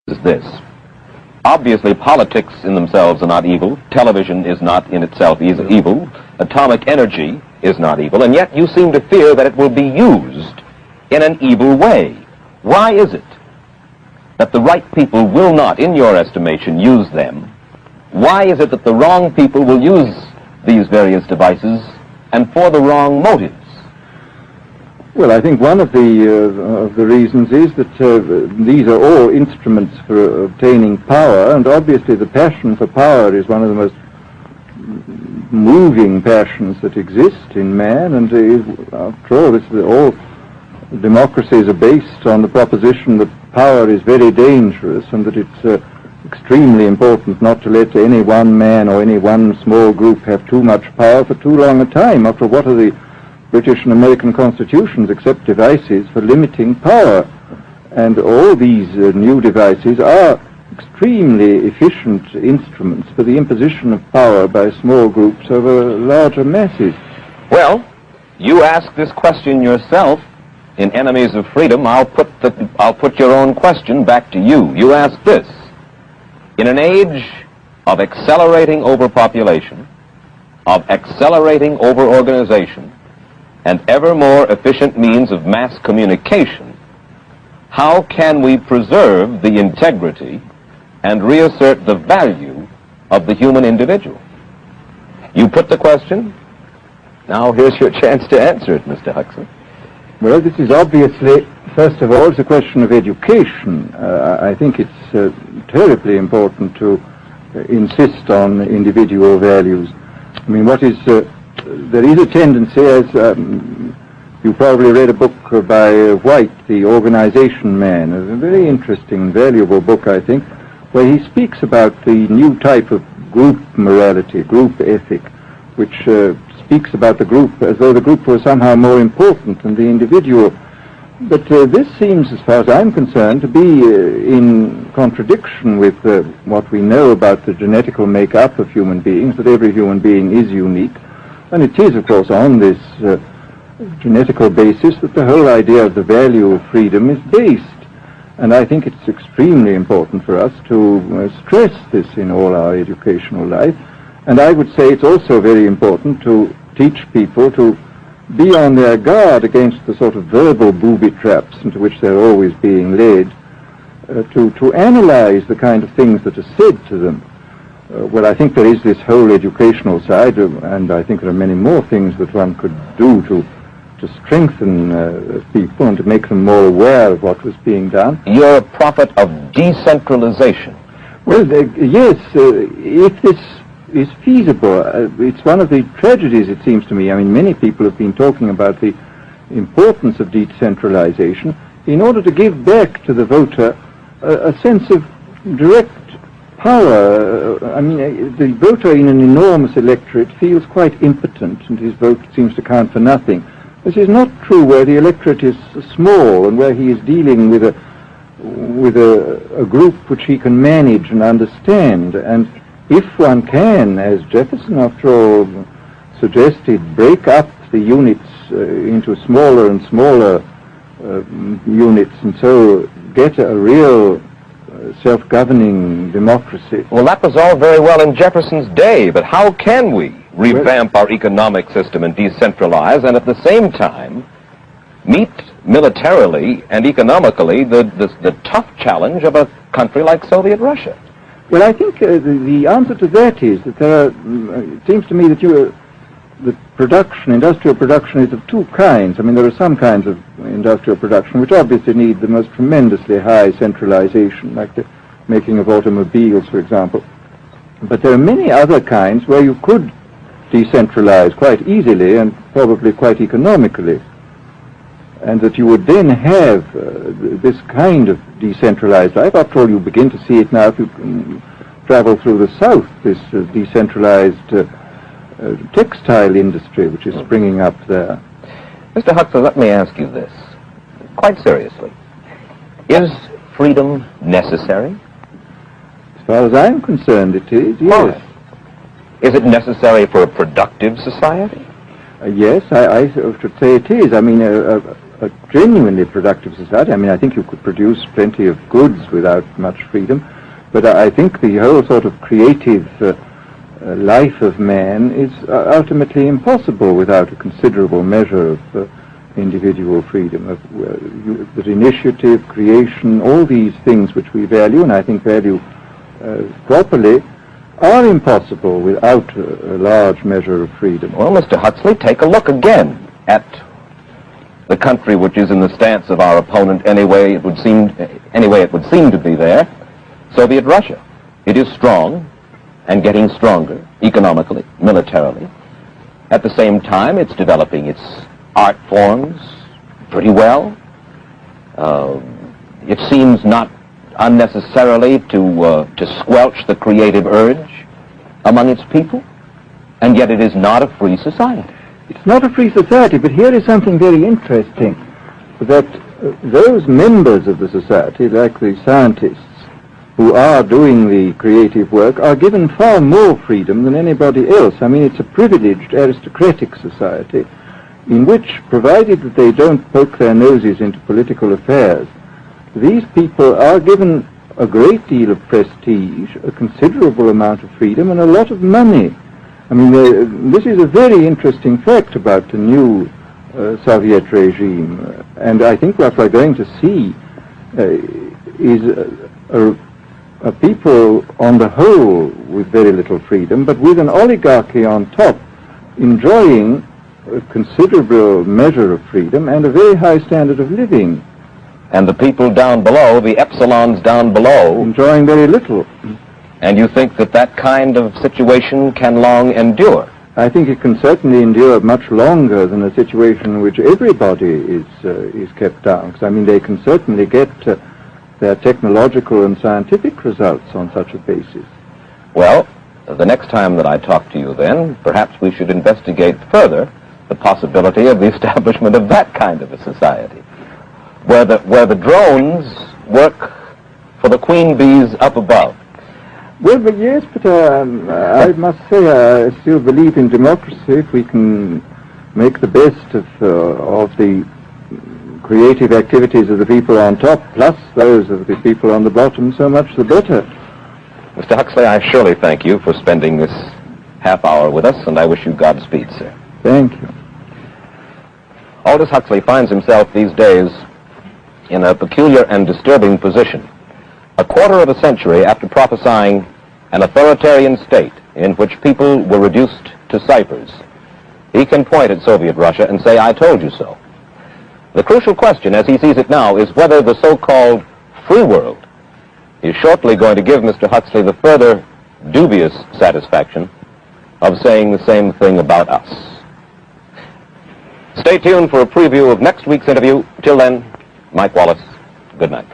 is this. Obviously, politics in themselves are not evil. Television is not in itself evil. Atomic energy is not evil. And yet you seem to fear that it will be used in an evil way. Why is it that the right people will not, in your estimation, use them? Why is it that the wrong people will use these various devices and for the wrong motives? Well, I think one of the reasons is that these are all instruments for obtaining power, and obviously the passion for power is one of the most moving passions that exist in man, and after all, all democracies are based on the proposition that power is very dangerous and that it's extremely important not to let any one man or any one small group have too much power for too long a time. After all, what are the British and American constitutions except devices for limiting power? And all these new devices are extremely efficient instruments for the imposition of power by small groups over larger masses. Well, you ask this question yourself in Enemies of Freedom. I'll put your own question back to you. You ask this. In an age of accelerating overpopulation, of accelerating overorganization, and ever more efficient means of mass communication, how can we preserve the integrity and reassert the value of the human individual? You put the question. Now here's your chance to answer it, Mr. Huxley. Well, this is obviously, first of all, it's a question of education. I think it's terribly important to insist on individual values. I mean, there is a tendency, as you probably read a book by White, The Organization Man, a very interesting and valuable book, I think, where he speaks about the new type of group morality, group ethic, which speaks about the group as though the group was somehow more important than the individual. But this seems, as far as I'm concerned, to be in contradiction with what we know about the genetical makeup of human beings, that every human being is unique. And it is, of course, on this genetical basis that the whole idea of the value of freedom is based. And I think it's extremely important for us to stress this in all our educational life. And I would say it's also very important to teach people to be on their guard against the sort of verbal booby traps into which they're always being led, to analyze the kind of things that are said to them. Well, I think there is this whole educational side, and I think there are many more things that one could do to strengthen people and to make them more aware of what was being done. You're a prophet of decentralization. Well, yes, if this is feasible. It's one of the tragedies, it seems to me. I mean, many people have been talking about the importance of decentralization in order to give back to the voter a sense of direct power. I mean, the voter in an enormous electorate feels quite impotent, and his vote seems to count for nothing. This is not true where the electorate is small and where he is dealing with a group which he can manage and understand. And if one can, as Jefferson, after all, suggested, break up the units into smaller and smaller units, and so get a real self-governing democracy. Well, that was all very well in Jefferson's day, but how can we revamp our economic system and decentralize and at the same time meet militarily and economically the tough challenge of a country like Soviet Russia? Well, I think the answer to that is that there are, it seems to me that the production, industrial production, is of two kinds. I mean, there are some kinds of industrial production which obviously need the most tremendously high centralization, like the making of automobiles, for example. But there are many other kinds where you could decentralize quite easily and probably quite economically, and that you would then have this kind of decentralized life. After all, you begin to see it now if you travel through the South, this decentralized textile industry which is springing up there. Mr. Huxley, let me ask you this, quite seriously. Is freedom necessary? As far as I'm concerned, it is, yes. Is it necessary for a productive society? Yes, I should say it is. I mean, a genuinely productive society. I mean, I think you could produce plenty of goods without much freedom, but I think the whole sort of creative life of man is ultimately impossible without a considerable measure of individual freedom, that initiative, creation, all these things which we value, and I think value properly, are impossible without a large measure of freedom. Well, Mr. Huxley, take a look again at the country which is in the stance of our opponent anyway it would seem to be there, Soviet Russia. It is strong and getting stronger economically, militarily. At the same time, it's developing its art forms pretty well. It seems not unnecessarily to squelch the creative urge among its people, and yet it is not a free society. It's not a free society, but here is something very interesting, that those members of the society, like the scientists who are doing the creative work, are given far more freedom than anybody else. I mean, it's a privileged aristocratic society in which, provided that they don't poke their noses into political affairs, these people are given a great deal of prestige, a considerable amount of freedom, and a lot of money. I mean, this is a very interesting fact about the new Soviet regime, and I think what we're going to see is a people on the whole with very little freedom, but with an oligarchy on top enjoying a considerable measure of freedom and a very high standard of living. And the people down below, the epsilons down below, enjoying very little. And you think that that kind of situation can long endure? I think it can certainly endure much longer than a situation in which everybody is kept down. Because, I mean, they can certainly get their technological and scientific results on such a basis. Well, the next time that I talk to you then, perhaps we should investigate further the possibility of the establishment of that kind of a society, where the drones work for the queen bees up above. Well, but yes, but I must say I still believe in democracy. If we can make the best of the creative activities of the people on top, plus those of the people on the bottom, so much the better. Mr. Huxley, I surely thank you for spending this half hour with us, and I wish you Godspeed, sir. Thank you. Aldous Huxley finds himself these days in a peculiar and disturbing position. A quarter of a century after prophesying an authoritarian state in which people were reduced to ciphers, he can point at Soviet Russia and say, "I told you so." The crucial question, as he sees it now, is whether the so-called free world is shortly going to give Mr. Huxley the further dubious satisfaction of saying the same thing about us. Stay tuned for a preview of next week's interview. Till then, Mike Wallace, good night.